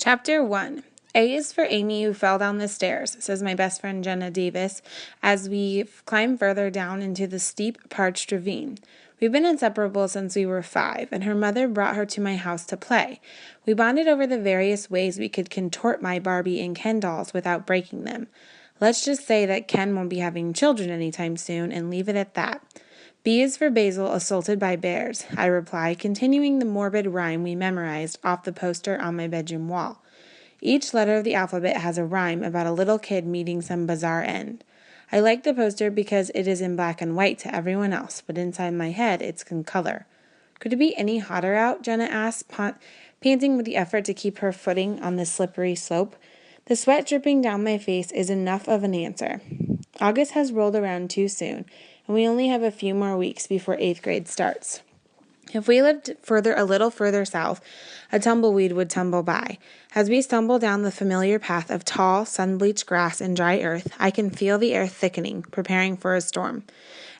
Chapter 1. A is for Amy who fell down the stairs, says my best friend Jenna Davis, as we climb further down into the steep, parched ravine. We've been inseparable since we were 5, and her mother brought her to my house to play. We bonded over the various ways we could contort my Barbie and Ken dolls without breaking them. Let's just say that Ken won't be having children anytime soon, and leave it at that. B is for Basil assaulted by bears, I reply, continuing the morbid rhyme we memorized off the poster on my bedroom wall. Each letter of the alphabet has a rhyme about a little kid meeting some bizarre end. I like the poster because it is in black and white to everyone else, but inside my head it's in color. Could it be any hotter out? Jenna asked, panting with the effort to keep her footing on the slippery slope. The sweat dripping down my face is enough of an answer. August has rolled around too soon, and we only have a few more weeks before 8th grade starts. If we lived a little further south, a tumbleweed would tumble by. As we stumble down the familiar path of tall, sun-bleached grass and dry earth, I can feel the air thickening, preparing for a storm.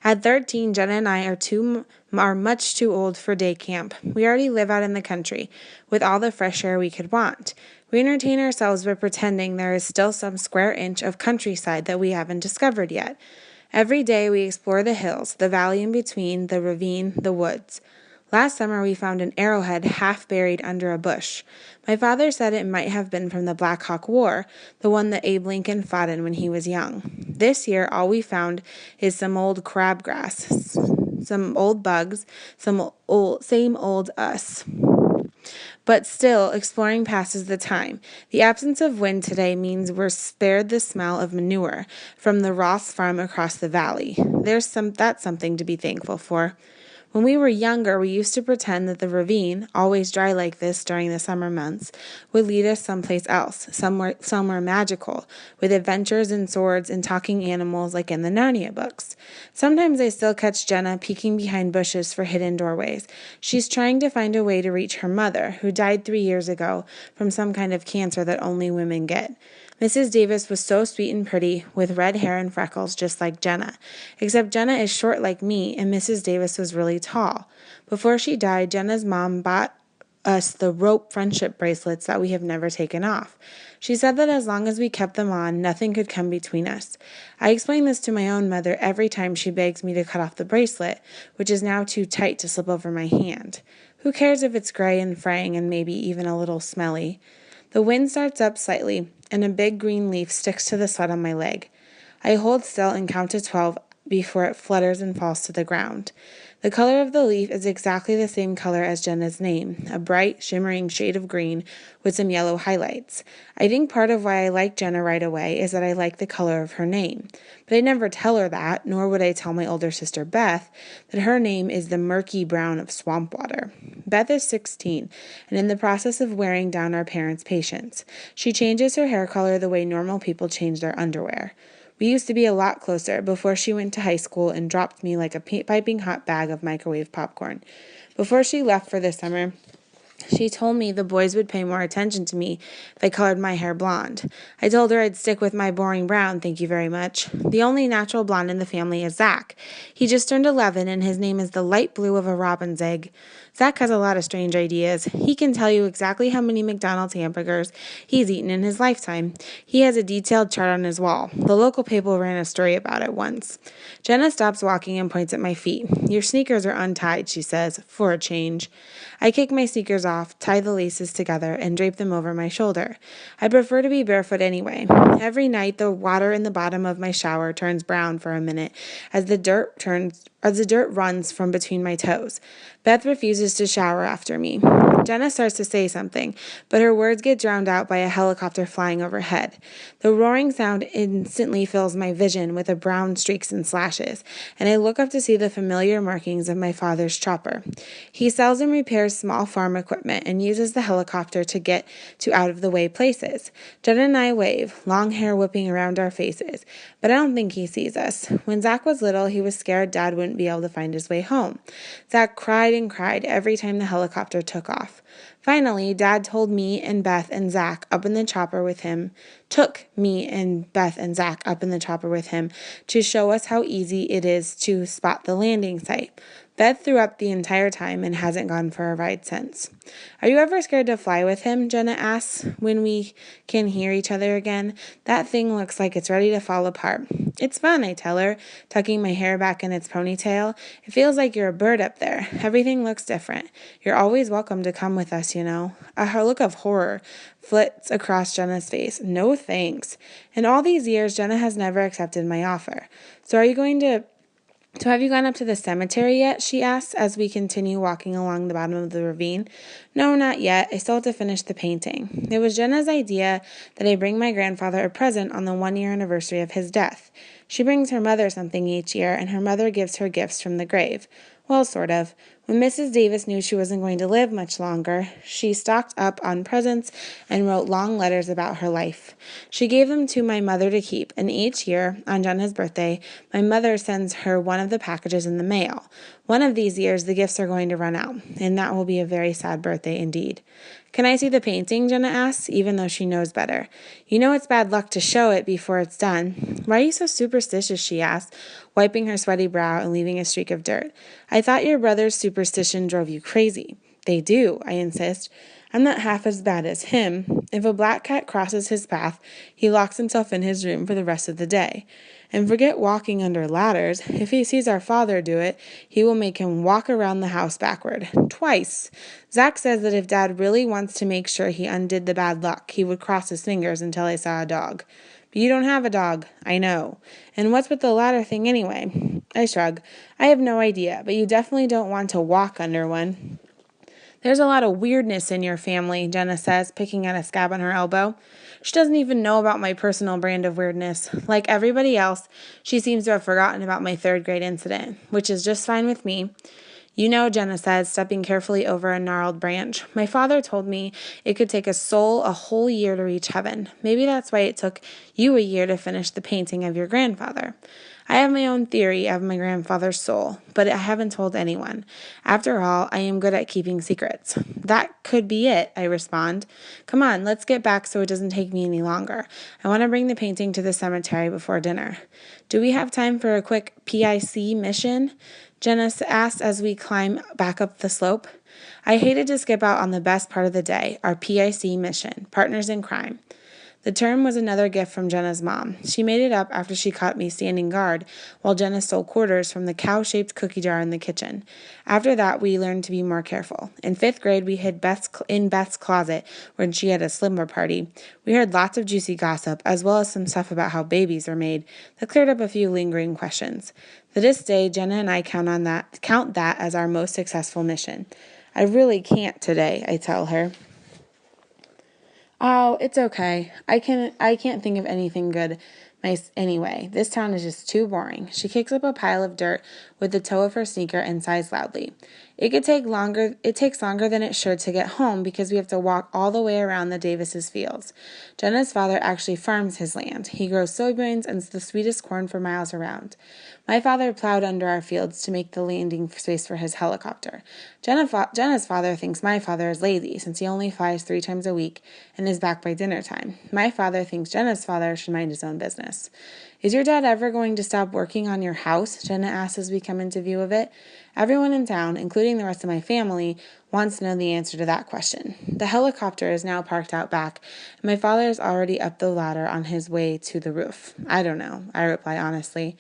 At 13, Jenna and I are much too old for day camp. We already live out in the country, with all the fresh air we could want. We entertain ourselves by pretending there is still some square inch of countryside that we haven't discovered yet. Every day we explore the hills, the valley in between, the ravine, the woods. Last summer we found an arrowhead half buried under a bush. My father said it might have been from the Black Hawk War, the one that Abe Lincoln fought in when he was young. This year all we found is some old crabgrass, some old bugs, same old us. But still, exploring passes the time. The absence of wind today means we're spared the smell of manure from the Ross farm across the valley. That's something to be thankful for. When we were younger, we used to pretend that the ravine, always dry like this during the summer months, would lead us someplace else, somewhere magical, with adventures and swords and talking animals like in the Narnia books. Sometimes I still catch Jenna peeking behind bushes for hidden doorways. She's trying to find a way to reach her mother, who died 3 years ago from some kind of cancer that only women get. Mrs. Davis was so sweet and pretty, with red hair and freckles just like Jenna. Except Jenna is short like me, and Mrs. Davis was really tall. Before she died, Jenna's mom bought us the rope friendship bracelets that we have never taken off. She said that as long as we kept them on, nothing could come between us. I explain this to my own mother every time she begs me to cut off the bracelet, which is now too tight to slip over my hand. Who cares if it's gray and fraying and maybe even a little smelly? The wind starts up slightly, and a big green leaf sticks to the sweat on my leg. I hold still and count to 12 before it flutters and falls to the ground. The color of the leaf is exactly the same color as Jenna's name, a bright, shimmering shade of green with some yellow highlights. I think part of why I like Jenna right away is that I like the color of her name. But I never tell her that, nor would I tell my older sister Beth that her name is the murky brown of swamp water. Beth is 16 and in the process of wearing down our parents' patience. She changes her hair color the way normal people change their underwear. We used to be a lot closer before she went to high school and dropped me like a piping hot bag of microwave popcorn. Before she left for the summer, she told me the boys would pay more attention to me if I colored my hair blonde. I told her I'd stick with my boring brown, thank you very much. The only natural blonde in the family is Zach. He just turned 11 and his name is the light blue of a robin's egg. Zach has a lot of strange ideas. He can tell you exactly how many McDonald's hamburgers he's eaten in his lifetime. He has a detailed chart on his wall. The local paper ran a story about it once. Jenna stops walking and points at my feet. Your sneakers are untied, she says, for a change. I kick my sneakers off, tie the laces together, and drape them over my shoulder. I prefer to be barefoot anyway. Every night, the water in the bottom of my shower turns brown for a minute as the dirt runs from between my toes. Beth refuses to shower after me. Jenna starts to say something, but her words get drowned out by a helicopter flying overhead. The roaring sound instantly fills my vision with brown streaks and slashes, and I look up to see the familiar markings of my father's chopper. He sells and repairs small farm equipment and uses the helicopter to get to out-of-the-way places. Jenna and I wave, long hair whipping around our faces, but I don't think he sees us. When Zach was little, he was scared Dad wouldn't be able to find his way home. Zach cried and cried every time the helicopter took off. Finally, Dad took me and Beth and Zach up in the chopper with him to show us how easy it is to spot the landing site. Beth threw up the entire time and hasn't gone for a ride since. Are you ever scared to fly with him? Jenna asks when we can hear each other again. That thing looks like it's ready to fall apart. It's fun, I tell her, tucking my hair back in its ponytail. It feels like you're a bird up there. Everything looks different. You're always welcome to come with us, you know. A look of horror flits across Jenna's face. No thanks. In all these years, Jenna has never accepted my offer. So have you gone up to the cemetery yet? She asks as we continue walking along the bottom of the ravine. No, not yet. I still have to finish the painting. It was Jenna's idea that I bring my grandfather a present on the 1-year anniversary of his death. She brings her mother something each year, and her mother gives her gifts from the grave. Well, sort of. When Mrs. Davis knew she wasn't going to live much longer, she stocked up on presents and wrote long letters about her life. She gave them to my mother to keep, and each year, on Jenna's birthday, my mother sends her one of the packages in the mail. One of these years, the gifts are going to run out, and that will be a very sad birthday indeed. Can I see the painting? Jenna asks, even though she knows better. You know it's bad luck to show it before it's done. Why are you so superstitious? She asks, wiping her sweaty brow and leaving a streak of dirt. I thought your brother's superstition drove you crazy. They do, I insist. I'm not half as bad as him. If a black cat crosses his path, he locks himself in his room for the rest of the day. And forget walking under ladders. If he sees our father do it, he will make him walk around the house backward. Twice. Zach says that if Dad really wants to make sure he undid the bad luck, he would cross his fingers until I saw a dog. But you don't have a dog, I know. And what's with the ladder thing anyway? I shrug. I have no idea, but you definitely don't want to walk under one. There's a lot of weirdness in your family, Jenna says, picking at a scab on her elbow. She doesn't even know about my personal brand of weirdness. Like everybody else, she seems to have forgotten about my 3rd grade incident, which is just fine with me. You know, Jenna says, stepping carefully over a gnarled branch, my father told me it could take a soul a whole year to reach heaven. Maybe that's why it took you a year to finish the painting of your grandfather. I have my own theory of my grandfather's soul, but I haven't told anyone. After all, I am good at keeping secrets. That could be it, I respond. Come on, let's get back so it doesn't take me any longer. I want to bring the painting to the cemetery before dinner. Do we have time for a quick PIC mission? Jenna asked as we climb back up the slope. I hated to skip out on the best part of the day, our PIC mission, Partners in Crime. The term was another gift from Jenna's mom. She made it up after she caught me standing guard while Jenna stole quarters from the cow-shaped cookie jar in the kitchen. After that, we learned to be more careful. In 5th grade, we hid in Beth's closet when she had a slumber party. We heard lots of juicy gossip, as well as some stuff about how babies were made that cleared up a few lingering questions. To this day, Jenna and I count that as our most successful mission. I really can't today, I tell her. Oh, it's okay. I can't think of anything good nice anyway. This town is just too boring. She kicks up a pile of dirt with the toe of her sneaker and sighs loudly. It takes longer than it should to get home because we have to walk all the way around the Davises' fields. Jenna's father actually farms his land. He grows soybeans and the sweetest corn for miles around. My father plowed under our fields to make the landing space for his helicopter. Jenna's father thinks my father is lazy since he only flies 3 times a week and is back by dinner time. My father thinks Jenna's father should mind his own business. Is your dad ever going to stop working on your house? Jenna asks as we come into view of it. Everyone in town, including the rest of my family, wants to know the answer to that question. The helicopter is now parked out back, and my father is already up the ladder on his way to the roof. I don't know, I reply honestly.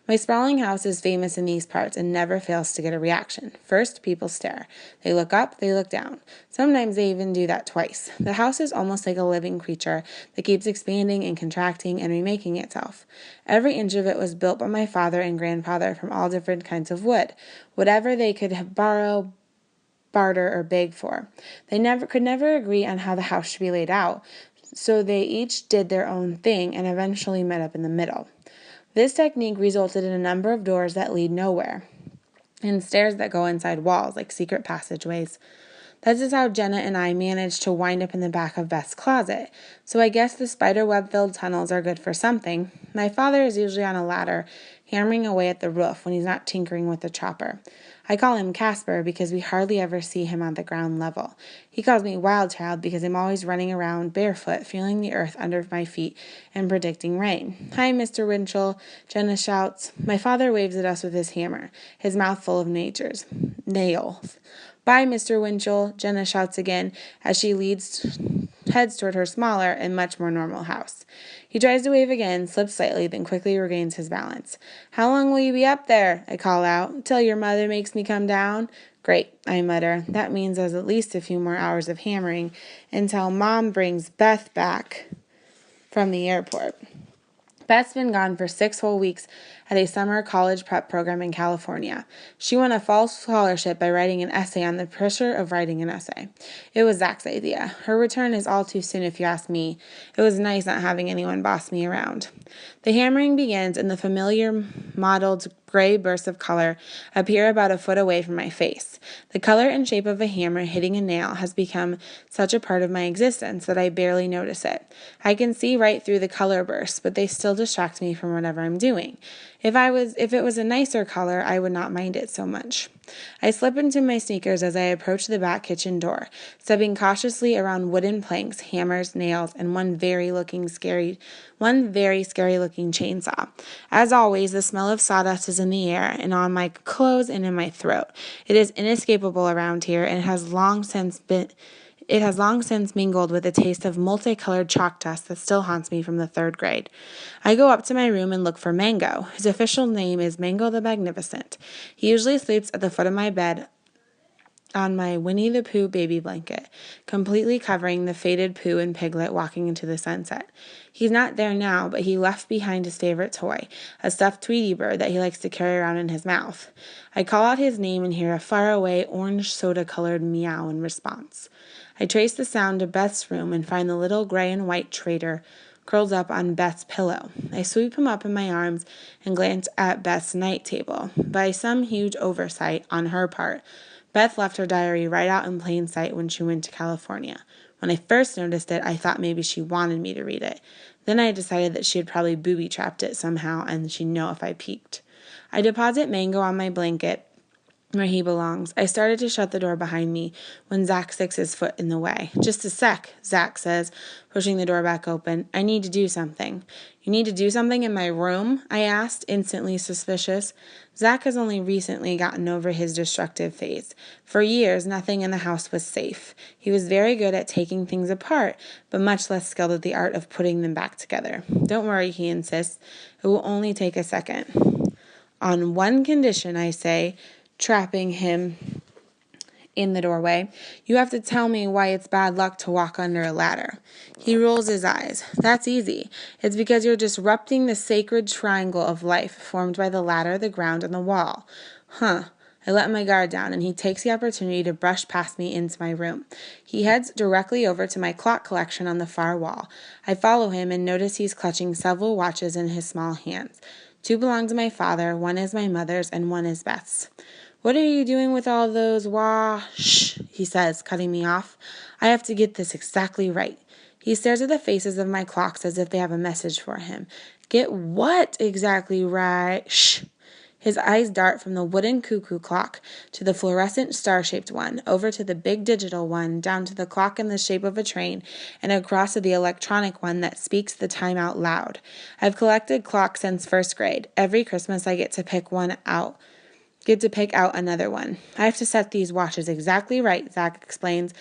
My sprawling house is famous in these parts and never fails to get a reaction. First, people stare. They look up, they look down. Sometimes they even do that twice. The house is almost like a living creature that keeps expanding and contracting and remaking itself. Every inch of it was built by my father and grandfather from all different kinds of wood, whatever they could borrow, barter, or beg for. They could never agree on how the house should be laid out, so they each did their own thing and eventually met up in the middle. This technique resulted in a number of doors that lead nowhere, and stairs that go inside walls like secret passageways. This is how Jenna and I managed to wind up in the back of Beth's closet, so I guess the spiderweb-filled tunnels are good for something. My father is usually on a ladder hammering away at the roof when he's not tinkering with the chopper. I call him Casper because we hardly ever see him on the ground level. He calls me Wild Child because I'm always running around barefoot, feeling the earth under my feet and predicting rain. Hi, Mr. Winchell, Jenna shouts. My father waves at us with his hammer, his mouth full of nails. Bye, Mr. Winchell, Jenna shouts again as she heads toward her smaller and much more normal house. He tries to wave again, slips slightly, then quickly regains his balance. How long will you be up there? I call out. Till your mother makes me come down? Great, I mutter. That means there's at least a few more hours of hammering until Mom brings Beth back from the airport. Beth's been gone for 6 whole weeks at a summer college prep program in California. She won a fall scholarship by writing an essay on the pressure of writing an essay. It was Zach's idea. Her return is all too soon if you ask me. It was nice not having anyone boss me around. The hammering begins and the familiar mottled gray bursts of color appear about a foot away from my face. The color and shape of a hammer hitting a nail has become such a part of my existence that I barely notice it. I can see right through the color bursts, but they still distract me from whatever I'm doing. If it was a nicer color, I would not mind it so much. I slip into my sneakers as I approach the back kitchen door, stepping cautiously around wooden planks, hammers, nails, and one very scary looking chainsaw. As always, the smell of sawdust is in the air and on my clothes and in my throat. It is inescapable around here and has long since mingled with the taste of multicolored chalk dust that still haunts me from the 3rd grade. I go up to my room and look for Mango. His official name is Mango the Magnificent. He usually sleeps at the foot of my bed on my Winnie the Pooh baby blanket, completely covering the faded Pooh and Piglet walking into the sunset. He's not there now, but he left behind his favorite toy, a stuffed Tweety bird that he likes to carry around in his mouth. I call out his name and hear a faraway orange soda-colored meow in response. I trace the sound to Beth's room and find the little gray and white traitor curled up on Beth's pillow. I sweep him up in my arms and glance at Beth's night table. By some huge oversight on her part, Beth left her diary right out in plain sight when she went to California. When I first noticed it, I thought maybe she wanted me to read it. Then I decided that she had probably booby-trapped it somehow and she'd know if I peeked. I deposit Mango on my blanket where he belongs. I started to shut the door behind me when Zach sticks his foot in the way. Just a sec, Zach says, pushing the door back open. I need to do something. You need to do something in my room? I asked, instantly suspicious. Zach has only recently gotten over his destructive phase. For years, nothing in the house was safe. He was very good at taking things apart, but much less skilled at the art of putting them back together. Don't worry, he insists. It will only take a second. On one condition, I say, trapping him in the doorway. You have to tell me why it's bad luck to walk under a ladder. He rolls his eyes. That's easy. It's because you're disrupting the sacred triangle of life formed by the ladder, the ground, and the wall. Huh. I let my guard down, and he takes the opportunity to brush past me into my room. He heads directly over to my clock collection on the far wall. I follow him and notice he's clutching several watches in his small hands. 2 belong to my father, 1 is my mother's, and 1 is Beth's. What are you doing with all those shh, he says, cutting me off. I have to get this exactly right. He stares at the faces of my clocks as if they have a message for him. Get what exactly right? Shh. His eyes dart from the wooden cuckoo clock to the fluorescent star-shaped one, over to the big digital one, down to the clock in the shape of a train, and across to the electronic one that speaks the time out loud. I've collected clocks since 1st grade. Every Christmas I get to pick out another one. I have to set these watches exactly right, Zach explains,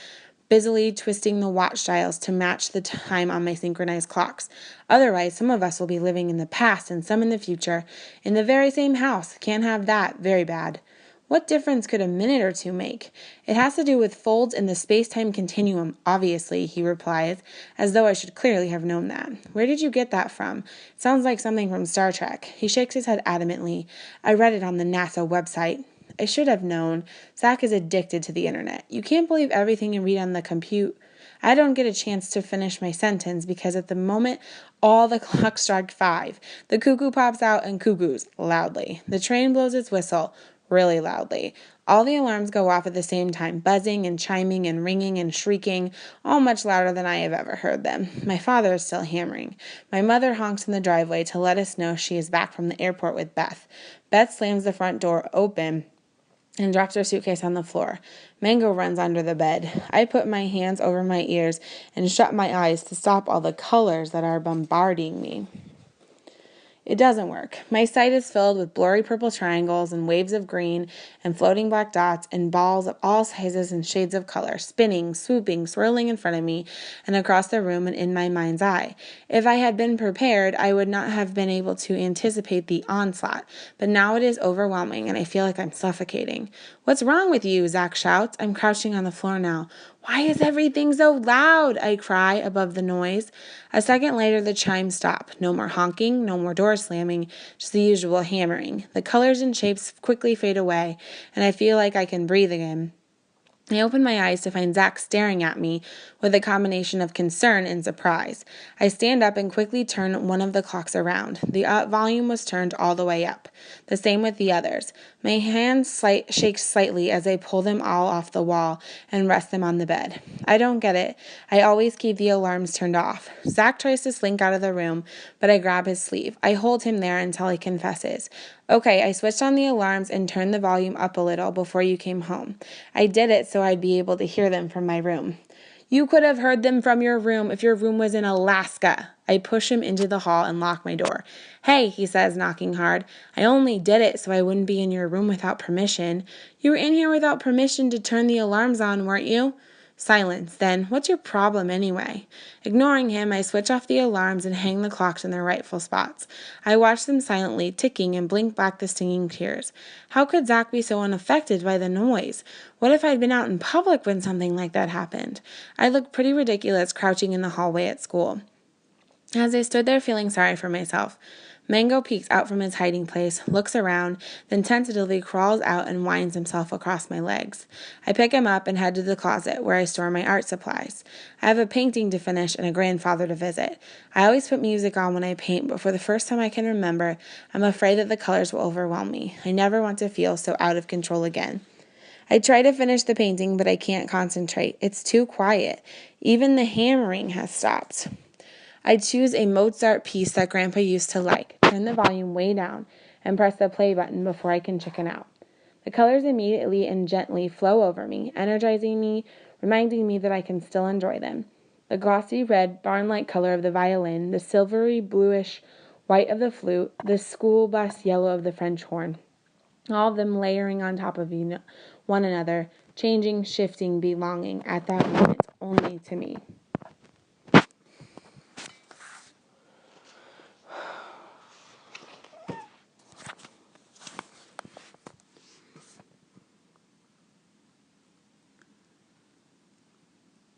busily twisting the watch dials to match the time on my synchronized clocks. Otherwise, some of us will be living in the past and some in the future, in the very same house. Can't have that. Very bad. What difference could a minute or 2 make? It has to do with folds in the space-time continuum, obviously, he replies, as though I should clearly have known that. Where did you get that from? It sounds like something from Star Trek. He shakes his head adamantly. I read it on the NASA website. I should have known. Zach is addicted to the internet. You can't believe everything you read on the compute. I don't get a chance to finish my sentence because at the moment all the clocks strike 5. The cuckoo pops out and cuckoos loudly. The train blows its whistle really loudly. All the alarms go off at the same time, buzzing and chiming and ringing and shrieking, all much louder than I have ever heard them. My father is still hammering. My mother honks in the driveway to let us know she is back from the airport with Beth. Beth slams the front door open and drops her suitcase on the floor. Mango runs under the bed. I put my hands over my ears and shut my eyes to stop all the colors that are bombarding me. It doesn't work. My sight is filled with blurry purple triangles and waves of green and floating black dots and balls of all sizes and shades of color, spinning, swooping, swirling in front of me and across the room and in my mind's eye. If I had been prepared, I would not have been able to anticipate the onslaught, but now it is overwhelming and I feel like I'm suffocating. "What's wrong with you?" Zach shouts. I'm crouching on the floor now. "Why is everything so loud?" I cry above the noise. A second later, the chimes stop. No more honking, no more door slamming, just the usual hammering. The colors and shapes quickly fade away, and I feel like I can breathe again. I open my eyes to find Zach staring at me with a combination of concern and surprise. I stand up and quickly turn one of the clocks around. The volume was turned all the way up. The same with the others. My hand shakes slightly as I pull them all off the wall and rest them on the bed. I don't get it. I always keep the alarms turned off. Zach tries to slink out of the room, but I grab his sleeve. I hold him there until he confesses. "Okay, I switched on the alarms and turned the volume up a little before you came home. I did it so I'd be able to hear them from my room." "You could have heard them from your room if your room was in Alaska." I push him into the hall and lock my door. "Hey," he says, knocking hard, "I only did it so I wouldn't be in your room without permission." "You were in here without permission to turn the alarms on, weren't you?" Silence. Then, "What's your problem anyway?" Ignoring him, I switch off the alarms and hang the clocks in their rightful spots. I watch them silently, ticking, and blink back the stinging tears. How could Zach be so unaffected by the noise? What if I'd been out in public when something like that happened? I looked pretty ridiculous crouching in the hallway at school. As I stood there feeling sorry for myself, Mango peeks out from his hiding place, looks around, then tentatively crawls out and winds himself across my legs. I pick him up and head to the closet where I store my art supplies. I have a painting to finish and a grandfather to visit. I always put music on when I paint, but for the first time I can remember, I'm afraid that the colors will overwhelm me. I never want to feel so out of control again. I try to finish the painting, but I can't concentrate. It's too quiet. Even the hammering has stopped. I choose a Mozart piece that Grandpa used to like, turn the volume way down, and press the play button before I can chicken out. The colors immediately and gently flow over me, energizing me, reminding me that I can still enjoy them. The glossy red, barn-like color of the violin, the silvery bluish white of the flute, the school bus yellow of the French horn, all of them layering on top of one another, changing, shifting, belonging at that moment only to me.